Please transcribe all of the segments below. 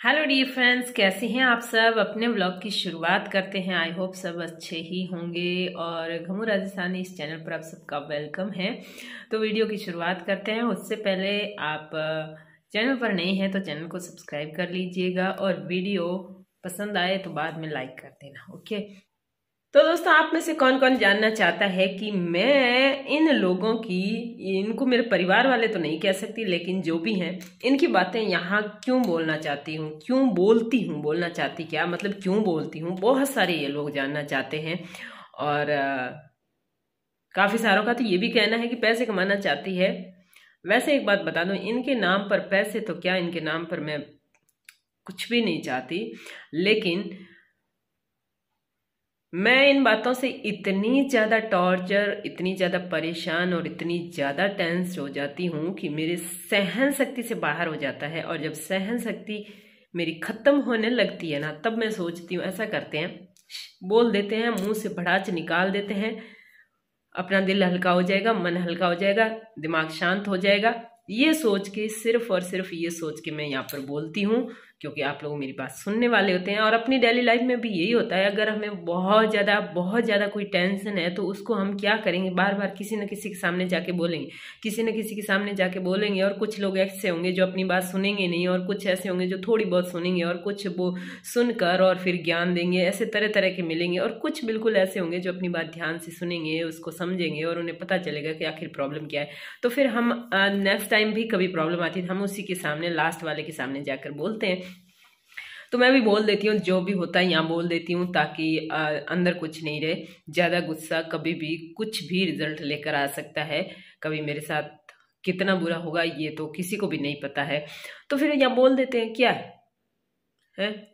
Hello dear friends, कैसे हैं आप सब। अपने व्लॉग की शुरुआत करते हैं। आई होप सब अच्छे ही होंगे और घमू राजस्थानी इस चैनल पर आप सबका वेलकम है। तो वीडियो की शुरुआत करते हैं। उससे पहले आप चैनल पर नए हैं तो चैनल को सब्सक्राइब कर लीजिएगा और वीडियो पसंद आए तो बाद में लाइक कर देना। ओके, तो दोस्तों, आप में से कौन कौन जानना चाहता है कि मैं इन लोगों की, इनको मेरे परिवार वाले तो नहीं कह सकती, लेकिन जो भी हैं इनकी बातें यहाँ क्यों बोलना चाहती हूँ, क्यों बोलती हूँ, बोलना चाहती क्या मतलब क्यों बोलती हूँ, बहुत सारे ये लोग जानना चाहते हैं। और काफी सारों का तो ये भी कहना है कि पैसे कमाना चाहती है। वैसे एक बात बता दूं, इनके नाम पर पैसे तो क्या, इनके नाम पर मैं कुछ भी नहीं चाहती, लेकिन मैं इन बातों से इतनी ज़्यादा टॉर्चर, इतनी ज़्यादा परेशान और इतनी ज़्यादा टेंस हो जाती हूँ कि मेरे सहन शक्ति से बाहर हो जाता है। और जब सहन शक्ति मेरी ख़त्म होने लगती है ना, तब मैं सोचती हूँ ऐसा करते हैं, बोल देते हैं, मुंह से भड़ाच निकाल देते हैं, अपना दिल हल्का हो जाएगा, मन हल्का हो जाएगा, दिमाग शांत हो जाएगा। ये सोच के, सिर्फ और सिर्फ ये सोच के मैं यहाँ पर बोलती हूँ, क्योंकि आप लोग मेरी बात सुनने वाले होते हैं। और अपनी डेली लाइफ में भी यही होता है, अगर हमें बहुत ज़्यादा कोई टेंशन है तो उसको हम क्या करेंगे, बार बार किसी न किसी के सामने जाके बोलेंगे, किसी न किसी के सामने जाके बोलेंगे। और कुछ लोग ऐसे होंगे जो अपनी बात सुनेंगे नहीं, और कुछ ऐसे होंगे जो थोड़ी बहुत सुनेंगे, और कुछ वो सुनकर और फिर ज्ञान देंगे। ऐसे तरह तरह के मिलेंगे। और कुछ बिल्कुल ऐसे होंगे जो अपनी बात ध्यान से सुनेंगे, उसको समझेंगे और उन्हें पता चलेगा कि आखिर प्रॉब्लम क्या है। तो फिर हम नेक्स्ट टाइम भी कभी प्रॉब्लम आती है, हम उसी के सामने, लास्ट वाले के सामने जाकर बोलते हैं। तो मैं भी बोल देती हूँ, जो भी होता है यहाँ बोल देती हूँ, ताकि अंदर कुछ नहीं रहे। ज़्यादा गुस्सा कभी भी कुछ भी रिजल्ट लेकर आ सकता है। कभी मेरे साथ कितना बुरा होगा ये तो किसी को भी नहीं पता है। तो फिर यहाँ बोल देते हैं, क्या है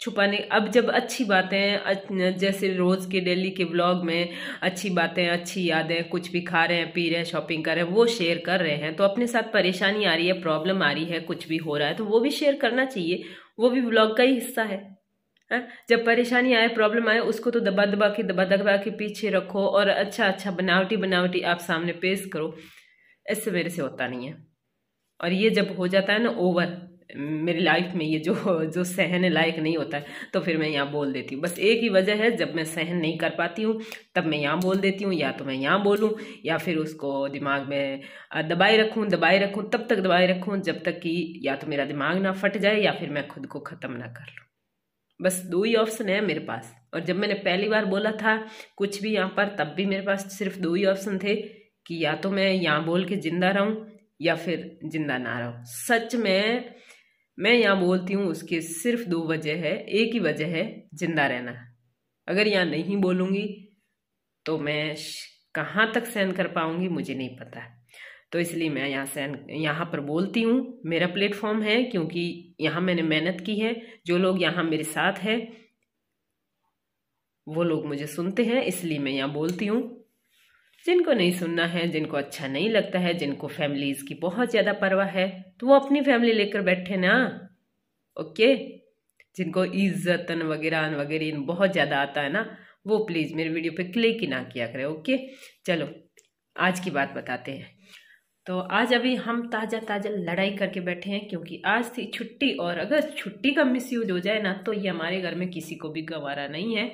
छुपाने। अब जब अच्छी बातें, जैसे रोज के डेली के व्लॉग में अच्छी बातें, अच्छी यादें, कुछ भी खा रहे हैं, पी रहे हैं, शॉपिंग कर रहे हैं, वो शेयर कर रहे हैं, तो अपने साथ परेशानी आ रही है, प्रॉब्लम आ रही है, कुछ भी हो रहा है तो वो भी शेयर करना चाहिए। वो भी व्लॉग का ही हिस्सा है। जब परेशानी आए, प्रॉब्लम आए, उसको तो दबा दबा के पीछे रखो और अच्छा अच्छा बनावटी बनावटी आप सामने पेश करो। इससे मेरे से होता नहीं है। और ये जब हो जाता है ना ओवर मेरी लाइफ में, ये जो जो सहन लायक नहीं होता है, तो फिर मैं यहाँ बोल देती हूँ। बस एक ही वजह है, जब मैं सहन नहीं कर पाती हूँ तब मैं यहाँ बोल देती हूँ। या तो मैं यहाँ बोलूँ या फिर उसको दिमाग में दबाए रखूँ, तब तक दबाए रखूँ जब तक कि या तो मेरा दिमाग ना फट जाए या फिर मैं खुद को ख़त्म ना कर लूँ। बस दो ही ऑप्शन है मेरे पास। और जब मैंने पहली बार बोला था कुछ भी यहाँ पर, तब भी मेरे पास सिर्फ दो ही ऑप्शन थे कि या तो मैं यहाँ बोल के जिंदा रहूं या फिर जिंदा ना रहूं। सच में मैं यहाँ बोलती हूँ, उसके सिर्फ दो वजह है। एक ही वजह है, जिंदा रहना। अगर यहाँ नहीं बोलूँगी तो मैं कहाँ तक सहन कर पाऊंगी मुझे नहीं पता। तो इसलिए मैं यहाँ पर बोलती हूँ। मेरा प्लेटफॉर्म है, क्योंकि यहाँ मैंने मेहनत की है। जो लोग यहाँ मेरे साथ है वो लोग मुझे सुनते हैं, इसलिए मैं यहाँ बोलती हूँ। जिनको नहीं सुनना है, जिनको अच्छा नहीं लगता है, जिनको फैमिलीज की बहुत ज़्यादा परवाह है, तो वो अपनी फैमिली लेकर बैठे ना। ओके, जिनको इज्जतन वगैरह वगैरह बहुत ज़्यादा आता है ना, वो प्लीज़ मेरे वीडियो पे क्लिक ही ना किया करें। ओके, चलो आज की बात बताते हैं। तो आज अभी हम ताज़ा ताज़ा लड़ाई करके बैठे हैं, क्योंकि आज थी छुट्टी। और अगर छुट्टी का मिसयूज हो जाए ना, तो ये हमारे घर में किसी को भी गंवारा नहीं है।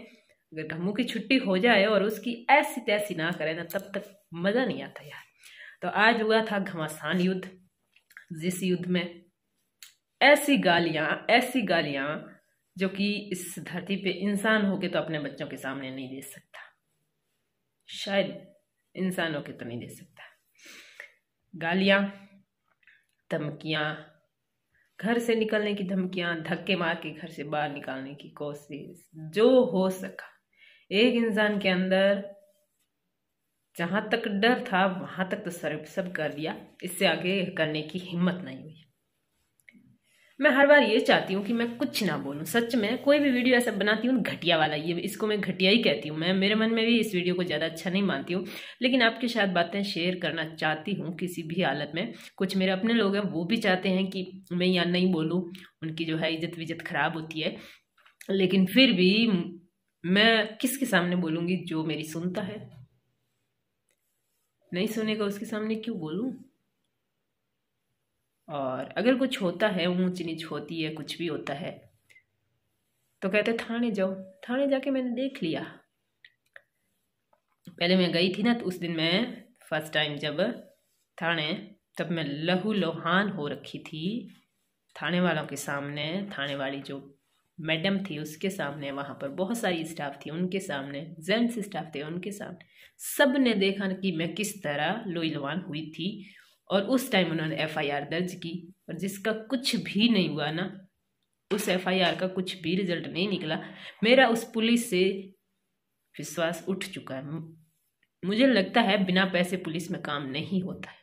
अगर धम्मू की छुट्टी हो जाए और उसकी ऐसी तैसी ना करे ना, तब तक मज़ा नहीं आता यार। तो आज हुआ था घमासान युद्ध, जिस युद्ध में ऐसी गालियां जो कि इस धरती पे इंसान होके तो अपने बच्चों के सामने नहीं दे सकता, शायद इंसानों के तो नहीं दे सकता। गालियां, धमकियां, घर से निकलने की धमकियां, धक्के मार के घर से बाहर निकालने की कोशिश, जो हो सका एक इंसान के अंदर। जहां तक डर था वहां तक तो सब कर दिया, इससे आगे करने की हिम्मत नहीं हुई। मैं हर बार ये चाहती हूँ कि मैं कुछ ना बोलूँ। सच में कोई भी वीडियो ऐसा बनाती हूँ घटिया वाला, ये इसको मैं घटिया ही कहती हूँ। मैं मेरे मन में भी इस वीडियो को ज़्यादा अच्छा नहीं मानती हूँ, लेकिन आपके साथ बातें शेयर करना चाहती हूँ किसी भी हालत में। कुछ मेरे अपने लोग हैं, वो भी चाहते हैं कि मैं यहाँ नहीं बोलूँ, उनकी जो है इज्जत विज्जत खराब होती है। लेकिन फिर भी मैं किसके सामने बोलूँगी, जो मेरी सुनता है। नहीं सुनेगा उसके सामने क्यों बोलूँ। और अगर कुछ होता है, ऊंच नीच होती है, कुछ भी होता है, तो कहते थाने जाओ। थाने जाके मैंने देख लिया। पहले मैं गई थी ना, तो उस दिन मैं फर्स्ट टाइम जब थाने, तब मैं लहू लुहान हो रखी थी थाने वालों के सामने। थाने वाली जो मैडम थी उसके सामने, वहाँ पर बहुत सारी स्टाफ थी उनके सामने, जेंट्स स्टाफ थे उनके सामने, सब ने देखा कि मैं किस तरह लोई लुहान हुई थी। और उस टाइम उन्होंने FIR दर्ज की, और जिसका कुछ भी नहीं हुआ ना, उस FIR का कुछ भी रिजल्ट नहीं निकला। मेरा उस पुलिस से विश्वास उठ चुका है। मुझे लगता है बिना पैसे पुलिस में काम नहीं होता है।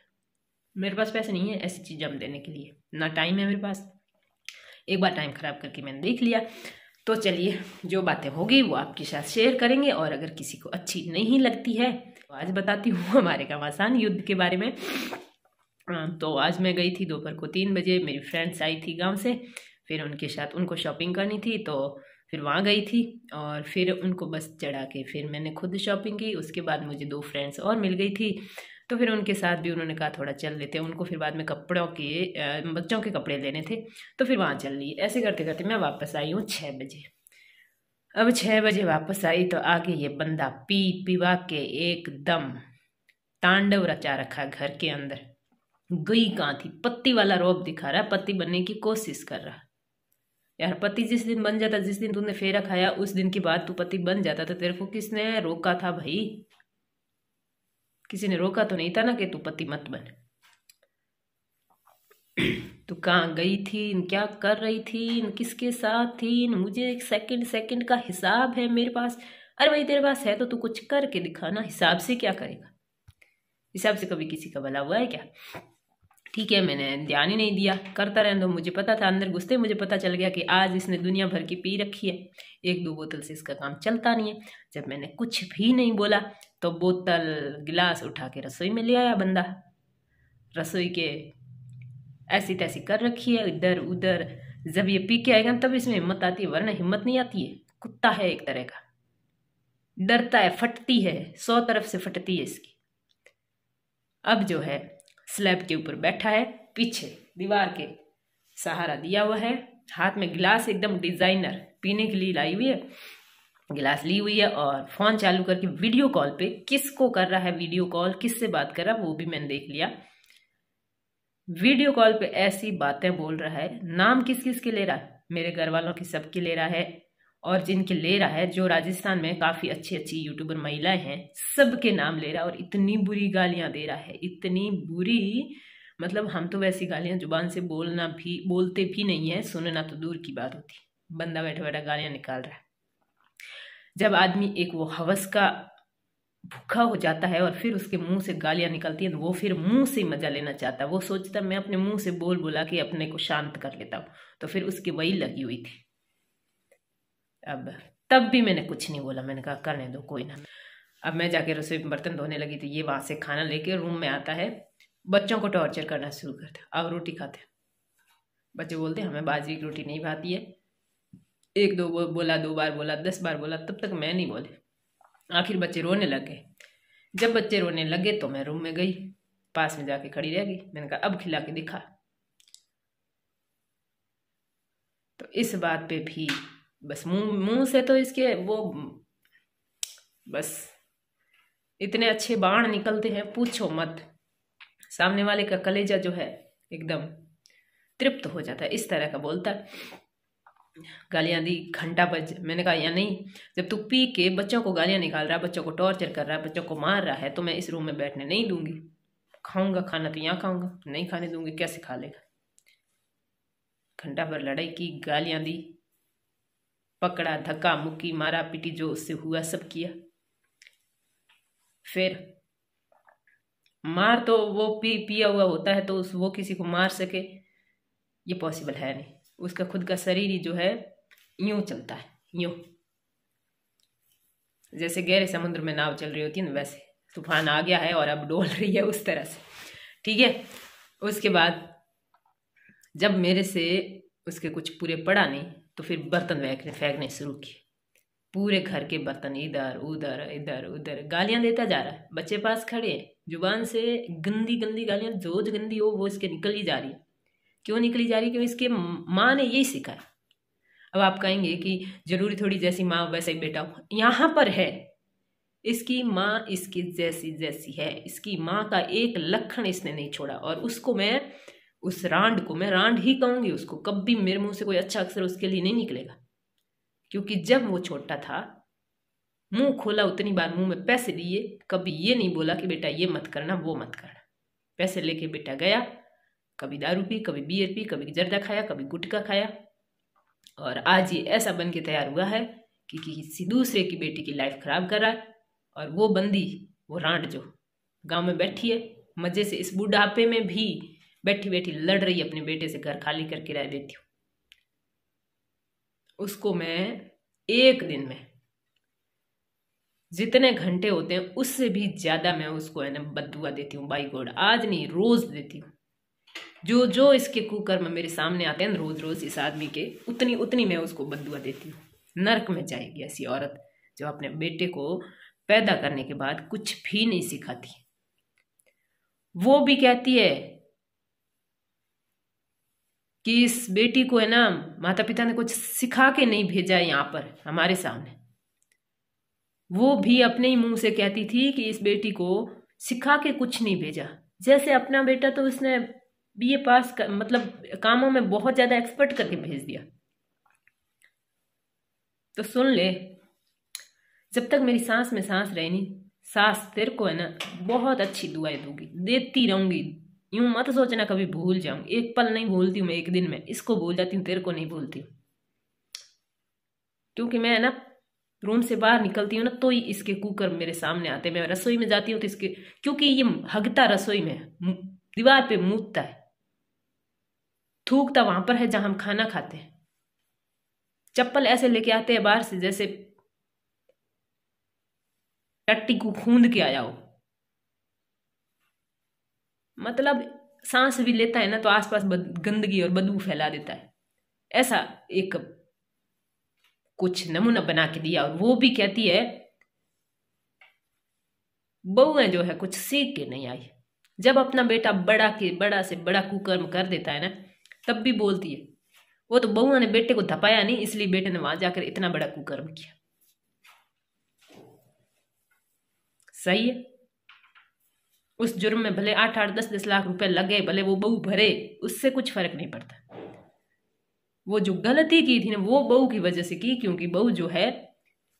मेरे पास पैसे नहीं है ऐसी चीज़ जम देने के लिए, ना टाइम है मेरे पास। एक बार टाइम ख़राब करके मैंने देख लिया। तो चलिए, जो बातें होगी वो आपके साथ शेयर करेंगे, और अगर किसी को अच्छी नहीं लगती है तो आज बताती हूँ हमारे घमासान युद्ध के बारे में। तो आज मैं गई थी दोपहर को 3 बजे, मेरी फ्रेंड्स आई थी गाँव से, फिर उनके साथ उनको शॉपिंग करनी थी, तो फिर वहाँ गई थी, और फिर उनको बस चढ़ा के फिर मैंने खुद शॉपिंग की। उसके बाद मुझे 2 फ्रेंड्स और मिल गई थी, तो फिर उनके साथ भी उन्होंने कहा थोड़ा चल लेते हैं। उनको फिर बाद में कपड़ों के बच्चों के कपड़े लेने थे, तो फिर वहाँ चल ली। ऐसे करते करते मैं वापस आई हूँ 6 बजे। अब 6 बजे वापस आई तो आगे ये बंदा पी पिवा के एकदम तांडव रचा रखा घर के अंदर। गई कहाँ थी, पति वाला रौब दिखा रहा, पति बनने की कोशिश कर रहा। यार पति जिस दिन बन जाता, जिस दिन तूने फेरा खाया उस दिन के बाद तू पति बन जाता, तो तेरे को किसने रोका था भाई? किसी ने रोका तो नहीं था ना कि तू पति मत बन। तू कहाँ गई थी, क्या कर रही थी, किसके साथ थी? मुझे एक सेकंड सेकंड का हिसाब है मेरे पास। अरे भाई तेरे पास है तो तू कुछ करके दिखा ना। हिसाब से क्या करेगा? हिसाब से कभी किसी का भला हुआ है क्या? ठीक है, मैंने ध्यान ही नहीं दिया, करता रहने दो। मुझे पता था, अंदर घुसते मुझे पता चल गया कि आज इसने दुनिया भर की पी रखी है, 1-2 बोतल से इसका काम चलता नहीं है। जब मैंने कुछ भी नहीं बोला तो बोतल गिलास उठा के रसोई में ले आया बंदा। रसोई के ऐसी तैसी कर रखी है इधर उधर। जब ये पी के आएगा तब इसमें हिम्मत आती है, वरना हिम्मत नहीं आती है। कुत्ता है एक तरह का, डरता है, फटती है, 100 तरफ से फटती है इसकी। अब जो है स्लैब के ऊपर बैठा है, पीछे दीवार के सहारा दिया हुआ है, हाथ में गिलास एकदम डिजाइनर पीने के लिए लाई हुई है, गिलास ली हुई है, और फोन चालू करके वीडियो कॉल पे किसको कर रहा है, वीडियो कॉल किससे बात कर रहा है वो भी मैंने देख लिया। वीडियो कॉल पे ऐसी बातें बोल रहा है, नाम किस किस के ले रहा है, मेरे घर वालों की सबके ले रहा है, और जिनके ले रहा है जो राजस्थान में काफी अच्छी अच्छी यूट्यूबर महिलाएं हैं सबके नाम ले रहा है, और इतनी बुरी गालियां दे रहा है, इतनी बुरी, मतलब हम तो वैसी गालियां जुबान से बोलते भी नहीं है, सुनना तो दूर की बात होती। बंदा बैठा बैठा गालियां निकाल रहा है। जब आदमी एक वो हवस का भूखा हो जाता है और फिर उसके मुंह से गालियां निकलती है, तो वो फिर मुंह से मजा लेना चाहता है। वो सोचता मैं अपने मुंह से बोल बोला के अपने को शांत कर लेता हूँ, तो फिर उसकी वही लगी हुई थी। अब तब भी मैंने कुछ नहीं बोला, मैंने कहा करने दो कोई ना। अब मैं जाके रसोई में बर्तन धोने लगी, तो ये वहां से खाना लेके रूम में आता है, बच्चों को टॉर्चर करना शुरू करते, अब रोटी खाते। बच्चे बोलते हमें बाजरी की रोटी नहीं भाती है। 1-2 बोला, 2 बार बोला, 10 बार बोला, तब तक मैं नहीं बोले। आखिर बच्चे रोने लग गए। जब बच्चे रोने लगे तो मैं रूम में गई, पास में जाके खड़ी रह गई। मैंने कहा अब खिला के दिखा। तो इस बात पे भी बस मुंह से तो इसके वो बस इतने अच्छे बाण निकलते हैं पूछो मत। सामने वाले का कलेजा जो है एकदम तृप्त हो जाता है, इस तरह का बोलता है। गालियां दी, घंटा बज। मैंने कहा या नहीं, जब तू पी के बच्चों को गालियां निकाल रहा है, बच्चों को टॉर्चर कर रहा है, बच्चों को मार रहा है, तो मैं इस रूम में बैठने नहीं दूंगी। खाऊंगा खाना तो यहाँ खाऊंगा, नहीं खाने दूंगी, कैसे खा लेगा। घंटा भर लड़ाई की, गालियां दी, पकड़ा, धक्का मुक्की, मारा पीटी, जो उससे हुआ सब किया। फिर मार तो वो पिया हुआ होता है, तो वो किसी को मार सके ये पॉसिबल है नहीं। उसका खुद का शरीर ही जो है यूं चलता है, यूं जैसे गहरे समुद्र में नाव चल रही होती है ना, वैसे तूफान आ गया है और अब डोल रही है उस तरह से। ठीक है, उसके बाद जब मेरे से उसके कुछ पूरे पड़ा नहीं, तो फिर बर्तन फेंकने शुरू किए। पूरे घर के बर्तन इधर उधर इधर उधर, गालियां देता जा रहा है। बच्चे पास खड़े हैं, जुबान से गंदी गंदी गालियां, जो गंदी हो वो इसके निकल ही जा रही है। क्यों निकली जा रही है? क्योंकि इसके माँ ने यही सिखाया। अब आप कहेंगे कि जरूरी थोड़ी जैसी माँ वैसा ही बेटा हो, यहाँ पर है इसकी माँ इसकी जैसी जैसी है, इसकी माँ का एक लक्षण इसने नहीं छोड़ा। और उसको मैं, उस रांड को मैं रांड ही कहूंगी, उसको कभी मेरे मुंह से कोई अच्छा अक्षर उसके लिए नहीं निकलेगा, क्योंकि जब वो छोटा था मुंह खोला उतनी बार मुंह में पैसे लिए, कभी ये नहीं बोला कि बेटा ये मत करना वो मत करना। पैसे लेके बेटा गया, कभी दारू पी, कभी बियर पी, कभी जर्दा खाया, कभी गुटखा खाया, और आज ये ऐसा बन के तैयार हुआ है कि किसी दूसरे की बेटी की लाइफ खराब कर रहा है। और वो बंदी, वो रांड जो गांव में बैठी है मजे से, इस बुढ़ापे में भी बैठी बैठी लड़ रही है अपने बेटे से, घर खाली करके रह देती हूँ उसको मैं एक दिन में जितने घंटे होते हैं उससे भी ज्यादा मैं उसको है ना बद्दुआ देती हूँ। बाई गॉड, आज नहीं रोज देती हूँ। जो जो इसके कुकर्म मेरे सामने आते हैं रोज रोज इस आदमी के, उतनी उतनी मैं उसको बद्दुआ देती हूँ। नरक में जाएगी ऐसी औरत जो अपने बेटे को पैदा करने के बाद कुछ भी नहीं सिखाती। वो भी कहती है कि इस बेटी को है ना माता पिता ने कुछ सिखा के नहीं भेजा है यहाँ पर हमारे सामने। वो भी अपने ही मुंह से कहती थी कि इस बेटी को सिखा के कुछ नहीं भेजा। जैसे अपना बेटा तो उसने बीए पास मतलब कामों में बहुत ज्यादा एक्सपर्ट करके भेज दिया। तो सुन ले, जब तक मेरी सांस में सांस रहनी, सास तेरे को है ना बहुत अच्छी दुआएं दूंगी, देती रहूंगी। यूं मत सोचना कभी भूल जाऊंगी, एक पल नहीं भूलती हूँ मैं, एक दिन में इसको भूल जाती हूँ, तेरे को नहीं भूलती हूँ। क्योंकि मैं है ना रूम से बाहर निकलती हूँ ना तो ही इसके कुकर मेरे सामने आते। मैं रसोई में जाती हूँ तो इसके, क्योंकि ये हगता रसोई में, दीवार पे मूतता है, थूकता वहां पर है जहां हम खाना खाते हैं। चप्पल ऐसे लेके आते हैं बाहर से जैसे टट्टी को खूंद के आया हो। मतलब सांस भी लेता है ना तो आसपास गंदगी और बदबू फैला देता है। ऐसा एक कुछ नमूना बना के दिया। और वो भी कहती है बहुएं जो है कुछ सीख के नहीं आई। जब अपना बेटा बड़ा से बड़ा कुकर्म कर देता है ना तब भी बोलती है वो तो बहुआ ने बेटे को धपाया नहीं, इसलिए बेटे ने वहां जाकर इतना बड़ा कुकर्म किया। सही है, उस जुर्म में भले 8-8, 10-10 लाख रुपए लगे, भले वो बहू भरे, उससे कुछ फर्क नहीं पड़ता। वो जो गलती की थी ना वो बहू की वजह से की, क्योंकि बहू जो है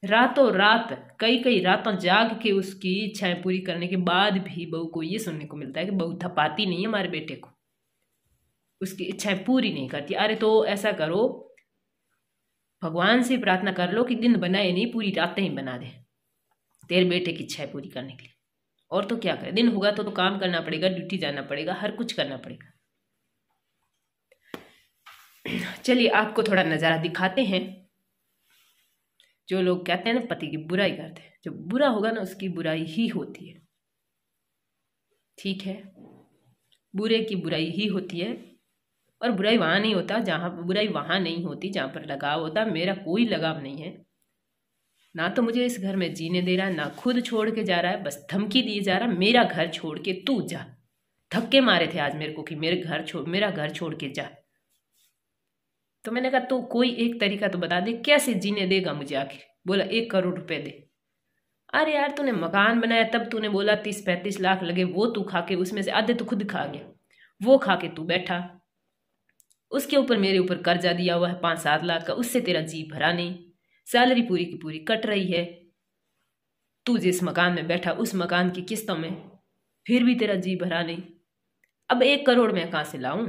रातों रात कई रातों जाग के उसकी इच्छाएं पूरी करने के बाद भी बहू को ये सुनने को मिलता है कि बहू धपाती नहीं है हमारे बेटे को, उसकी इच्छाएं पूरी नहीं करती। अरे तो ऐसा करो, भगवान से प्रार्थना कर लो कि दिन बनाए नहीं पूरी रातें ही बना दे तेरे बेटे की इच्छाएं पूरी करने के लिए। और तो क्या करे, दिन होगा तो काम करना पड़ेगा, ड्यूटी जाना पड़ेगा, हर कुछ करना पड़ेगा। चलिए आपको थोड़ा नज़ारा दिखाते हैं। जो लोग कहते हैं ना पति की बुराई करते हैं, जो बुरा होगा ना उसकी बुराई ही होती है। ठीक है, बुरे की बुराई ही होती है। और बुराई वहां नहीं होता जहां, बुराई वहां नहीं होती जहां पर लगाव होता। मेरा कोई लगाव नहीं है, ना तो मुझे इस घर में जीने दे रहा है, ना खुद छोड़ के जा रहा है, बस धमकी दिए जा रहा है मेरा घर छोड़ के तू जा। धक्के मारे थे आज मेरे को कि मेरा घर छोड़ के जा। तो मैंने कहा तो कोई एक तरीका तो बता दे, कैसे जीने देगा मुझे आखिर। बोला 1 करोड़ रुपए दे। अरे यार तूने मकान बनाया तब तूने बोला 30-35 लाख लगे, वो तू खा के उसमें से आधे तो खुद खा गया, वो खा के तू बैठा। उसके ऊपर मेरे ऊपर कर्जा दिया हुआ है 5-7 लाख का, उससे तेरा जी भरा नहीं, सैलरी पूरी की पूरी कट रही है, तू जिस मकान में बैठा उस मकान की किस्तों में, फिर भी तेरा जी भरा नहीं। अब 1 करोड़ मैं कहां से लाऊं?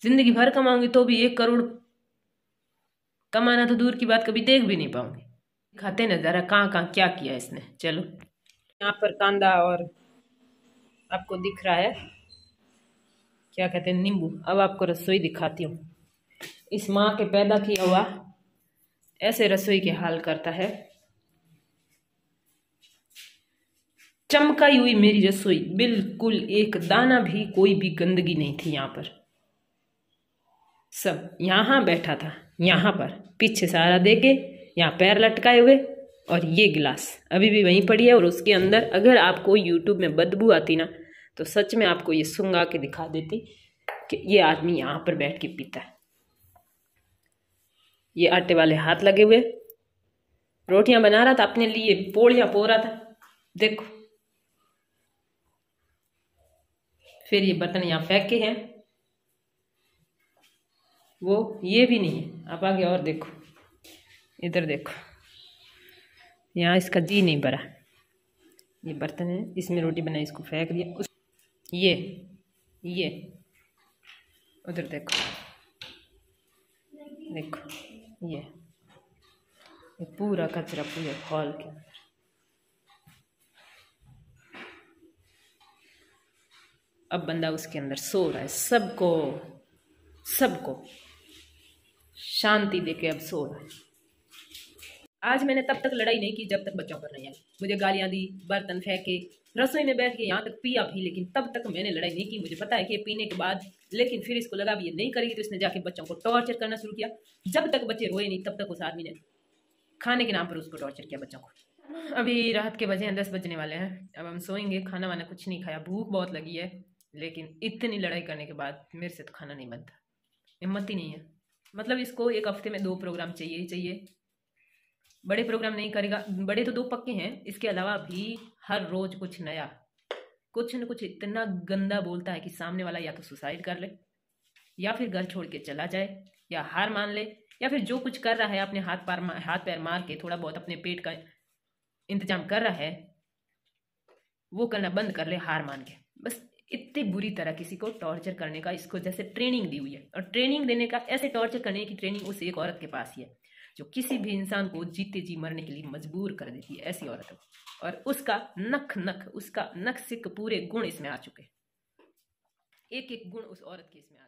जिंदगी भर कमाऊंगी तो भी 1 करोड़ कमाना तो दूर की बात, कभी देख भी नहीं पाऊंगी। खाते ना जरा कहाँ कहाँ क्या किया इसने। चलो यहाँ पर कांदा और आपको दिख रहा है क्या कहते हैं नींबू। अब आपको रसोई दिखाती हूँ। इस माँ के पैदा किया हुआ ऐसे रसोई के हाल करता है। चमकाई हुई मेरी रसोई, बिल्कुल एक दाना भी कोई भी गंदगी नहीं थी यहाँ पर। सब यहाँ बैठा था, यहाँ पर पीछे सारा देके, यहाँ पैर लटकाए हुए, और ये गिलास अभी भी वहीं पड़ी है। और उसके अंदर अगर आपको यूट्यूब में बदबू आती ना तो सच में आपको ये सुंगा के दिखा देती कि ये आदमी यहाँ पर बैठ के पीता है। ये आटे वाले हाथ लगे हुए, रोटियां बना रहा था अपने लिए, पोलियां पो रहा था, देखो। फिर ये बर्तन यहाँ फेंक के हैं, वो ये भी नहीं है। आप आगे और देखो, इधर देखो, यहाँ इसका जी नहीं भरा। ये बर्तन है, इसमें रोटी बनाई, इसको फेंक दिया। ये उधर देखो, देखो ये पूरा कचरा पूरे हॉल के अंदर। अब बंदा उसके अंदर सो रहा है, सबको शांति देके अब सो रहा है। आज मैंने तब तक लड़ाई नहीं की जब तक बच्चों पर नहीं आई। मुझे गालियां दी, बर्तन फेंके, रसोई में बैठ के यहाँ तक पिया भी, लेकिन तब तक मैंने लड़ाई नहीं की। मुझे पता है कि ये पीने के बाद, लेकिन फिर इसको लगा भी ये नहीं करेगी, तो इसने जाके बच्चों को टॉर्चर करना शुरू किया। जब तक बच्चे रोए नहीं तब तक उस आदमी ने खाने के नाम पर उसको टॉर्चर किया, बच्चों को। अभी रात के बजे हैं, 10 बजने वाले हैं। अब हम सोएंगे। खाना वाना कुछ नहीं खाया, भूख बहुत लगी है, लेकिन इतनी लड़ाई करने के बाद मेरे से तो खाना नहीं बनता, हिम्मत ही नहीं है। मतलब इसको एक हफ्ते में 2 प्रोग्राम चाहिए ही चाहिए। बड़े प्रोग्राम नहीं करेगा, बड़े तो 2 पक्के हैं, इसके अलावा भी हर रोज कुछ नया, कुछ न कुछ इतना गंदा बोलता है कि सामने वाला या तो सुसाइड कर ले, या फिर घर छोड़ के चला जाए, या हार मान ले, या फिर जो कुछ कर रहा है अपने हाथ पैर मार के थोड़ा बहुत अपने पेट का इंतजाम कर रहा है, वो करना बंद कर ले हार मान के। बस इतनी बुरी तरह किसी को टॉर्चर करने का इसको जैसे ट्रेनिंग दी हुई है। और ट्रेनिंग देने का, ऐसे टॉर्चर करने की ट्रेनिंग उस एक औरत के पास ही है जो किसी भी इंसान को जीते जी मरने के लिए मजबूर कर देती है, ऐसी औरत है। और उसका उसका नख सिक पूरे गुण इसमें आ चुके, एक एक गुण उस औरत के इसमें आ